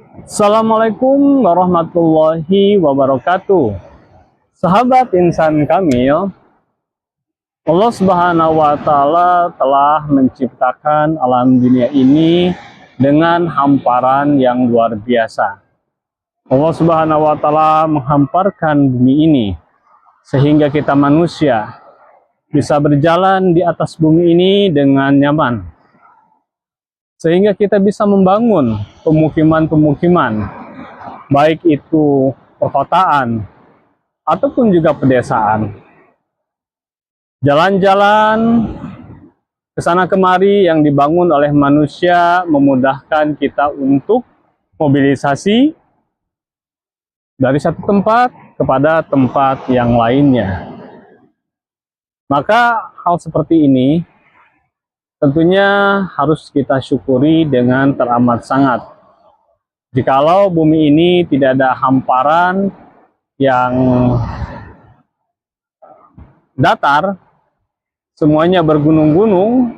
Assalamualaikum warahmatullahi wabarakatuh. Sahabat insan kamil, Allah Subhanahu wa Ta'ala telah menciptakan alam dunia ini dengan hamparan yang luar biasa. Allah Subhanahu wa Ta'ala menghamparkan bumi ini sehingga kita manusia bisa berjalan di atas bumi ini dengan nyaman. Sehingga kita bisa membangun pemukiman-pemukiman, baik itu perkotaan ataupun juga pedesaan. Jalan-jalan ke sana kemari yang dibangun oleh manusia memudahkan kita untuk mobilisasi dari satu tempat kepada tempat yang lainnya. Maka hal seperti ini tentunya harus kita syukuri dengan teramat sangat. Jikalau bumi ini tidak ada hamparan yang datar, semuanya bergunung-gunung,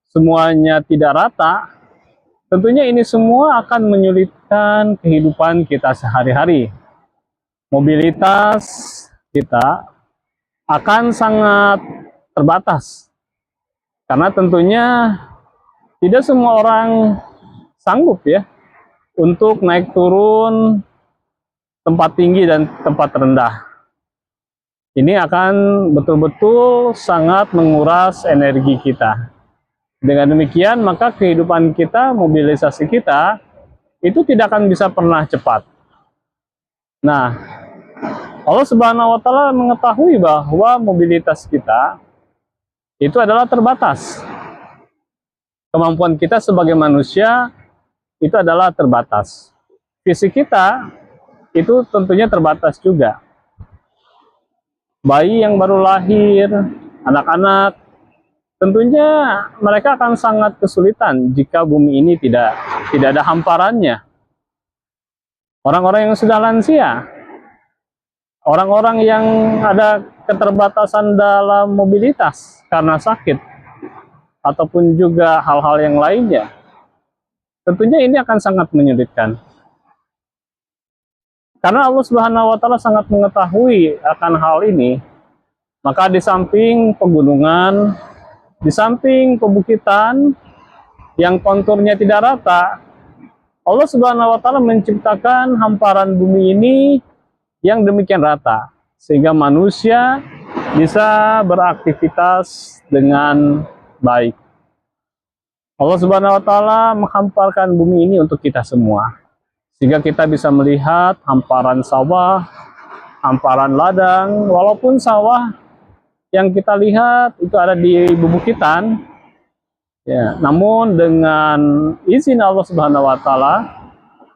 semuanya tidak rata, tentunya ini semua akan menyulitkan kehidupan kita sehari-hari. Mobilitas kita akan sangat terbatas. Karena tentunya tidak semua orang sanggup ya untuk naik turun tempat tinggi dan tempat rendah. Ini akan betul-betul sangat menguras energi kita. Dengan demikian maka kehidupan kita, mobilisasi kita itu tidak akan bisa pernah cepat. Nah, Allah Subhanahu wa Ta'ala mengetahui bahwa mobilitas kita itu adalah terbatas. Kemampuan kita sebagai manusia itu adalah terbatas. Fisik kita itu tentunya terbatas juga. Bayi yang baru lahir, anak-anak, tentunya mereka akan sangat kesulitan jika bumi ini tidak ada hamparannya. Orang-orang yang sudah lansia, orang-orang yang ada keterbatasan dalam mobilitas karena sakit ataupun juga hal-hal yang lainnya, tentunya ini akan sangat menyulitkan. Karena Allah Subhanahu wa Ta'ala sangat mengetahui akan hal ini, maka di samping pegunungan, di samping pebukitan yang konturnya tidak rata, Allah Subhanahu wa Ta'ala menciptakan hamparan bumi ini yang demikian rata, sehingga manusia bisa beraktivitas dengan baik. Allah Subhanahu wa Ta'ala menghamparkan bumi ini untuk kita semua, sehingga kita bisa melihat hamparan sawah, hamparan ladang. Walaupun sawah yang kita lihat itu ada di bebukitan, ya, namun dengan izin Allah Subhanahu wa Ta'ala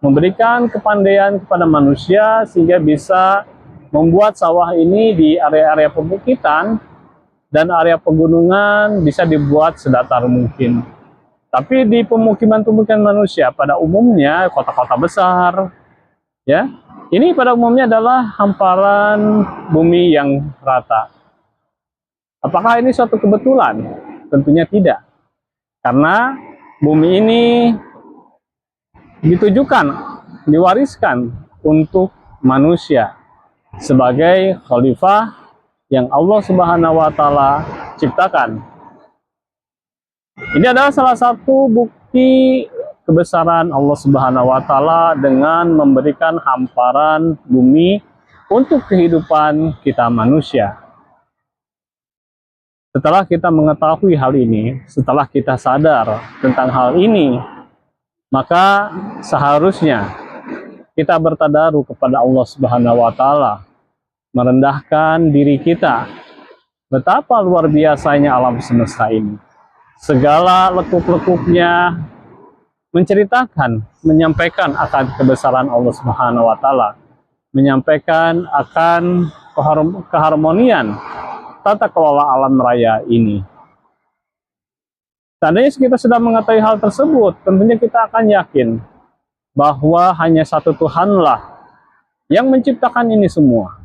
memberikan kepandaian kepada manusia sehingga bisa membuat sawah ini di area-area pebukitan dan area pegunungan bisa dibuat sedatar mungkin. Tapi di pemukiman-pemukiman manusia pada umumnya, kota-kota besar, ya, ini pada umumnya adalah hamparan bumi yang rata. Apakah ini suatu kebetulan? Tentunya tidak. Karena bumi ini ditujukan, diwariskan untuk manusia sebagai khalifah yang Allah Subhanahu wa Ta'ala ciptakan. Ini adalah salah satu bukti kebesaran Allah Subhanahu wa Ta'ala dengan memberikan hamparan bumi untuk kehidupan kita manusia. Setelah kita mengetahui hal ini, setelah kita sadar tentang hal ini, maka seharusnya kita bertadaruh kepada Allah Subhanahu wa Ta'ala, merendahkan diri kita. Betapa luar biasanya alam semesta ini. Segala lekuk-lekuknya menceritakan, menyampaikan akan kebesaran Allah Subhanahu wa Ta'ala, menyampaikan akan keharmonian tata kelola alam raya ini. Seandainya kita sudah mengetahui hal tersebut, tentunya kita akan yakin bahwa hanya satu Tuhanlah yang menciptakan ini semua.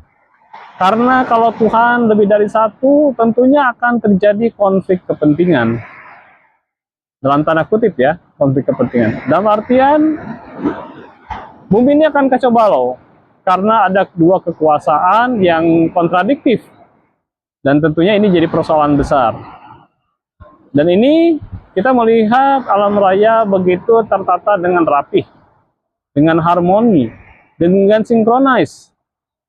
Karena kalau Tuhan lebih dari satu, tentunya akan terjadi konflik kepentingan. Dalam tanda kutip ya, konflik kepentingan. Dalam artian Bumi ini akan kacau balau karena ada dua kekuasaan yang kontradiktif. Dan tentunya ini jadi persoalan besar. Dan ini kita melihat alam raya begitu tertata dengan rapih, dengan harmoni, dengan sinkronis.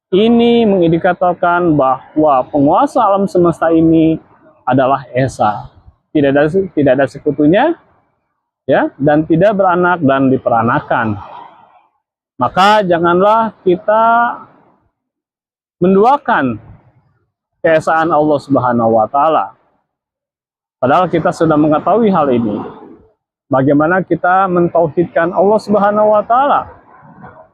Ini mengindikatorkan bahwa penguasa alam semesta ini adalah Esa. Tidak ada sekutunya, ya, dan tidak beranak dan diperanakan. Maka janganlah kita menduakan keesaan Allah Subhanahu wa taala. Padahal kita sudah mengetahui hal ini. Bagaimana kita mentauhidkan Allah Subhanahu wa taala?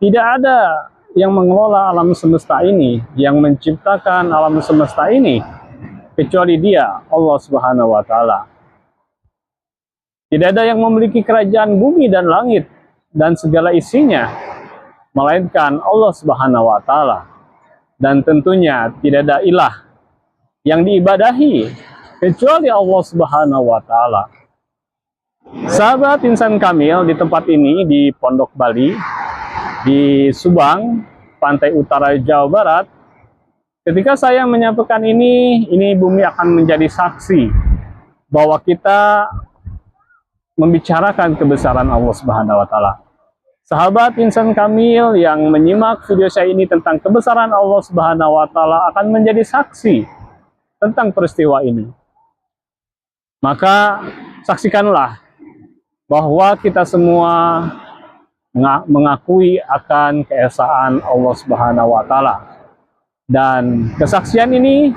Tidak ada yang mengelola alam semesta ini, yang menciptakan alam semesta ini kecuali Dia, Allah Subhanahu wa taala. Tidak ada yang memiliki kerajaan bumi dan langit dan segala isinya, melainkan Allah Subhanahu wa taala. Dan tentunya tidak ada ilah yang diibadahi kecuali Allah Subhanahu wa taala. Sahabat insan kamil, di tempat ini di Pondok Bali, di Subang, pantai utara Jawa Barat, ketika saya menyampaikan ini bumi akan menjadi saksi bahwa kita membicarakan kebesaran Allah Subhanahu wa taala. Sahabat insan kamil yang menyimak video saya ini tentang kebesaran Allah Subhanahu wa taala akan menjadi saksi tentang peristiwa ini. Maka saksikanlah bahwa kita semua mengakui akan keesaan Allah Subhanahu wa taala. Dan kesaksian ini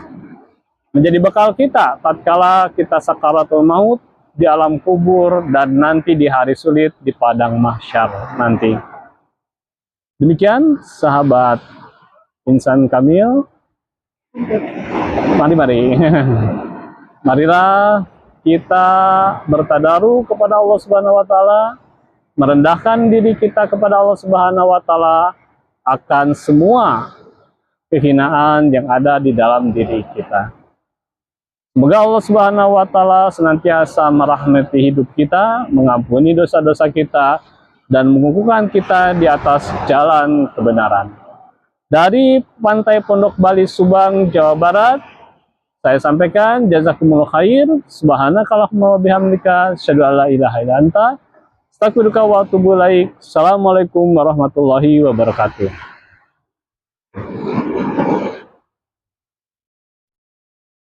menjadi bekal kita tatkala kita sakaratul maut di alam kubur dan nanti di hari sulit di padang mahsyar nanti. Demikian sahabat insan kamil. Mari. Marilah kita bertadaru kepada Allah Subhanahu wa taala, merendahkan diri kita kepada Allah Subhanahu wa taala akan semua kehinaan yang ada di dalam diri kita. Semoga Allah Subhanahu wa taala senantiasa merahmati hidup kita, mengampuni dosa-dosa kita, dan mengukuhkan kita di atas jalan kebenaran. Dari pantai Pondok Bali Subang, Jawa Barat, saya sampaikan jazakumullah khair, subhanakallahumma wa bihamdika, asyhadu an la ilaha illa anta, astaghfiruka wa atubu ilaik. Assalamualaikum warahmatullahi wabarakatuh.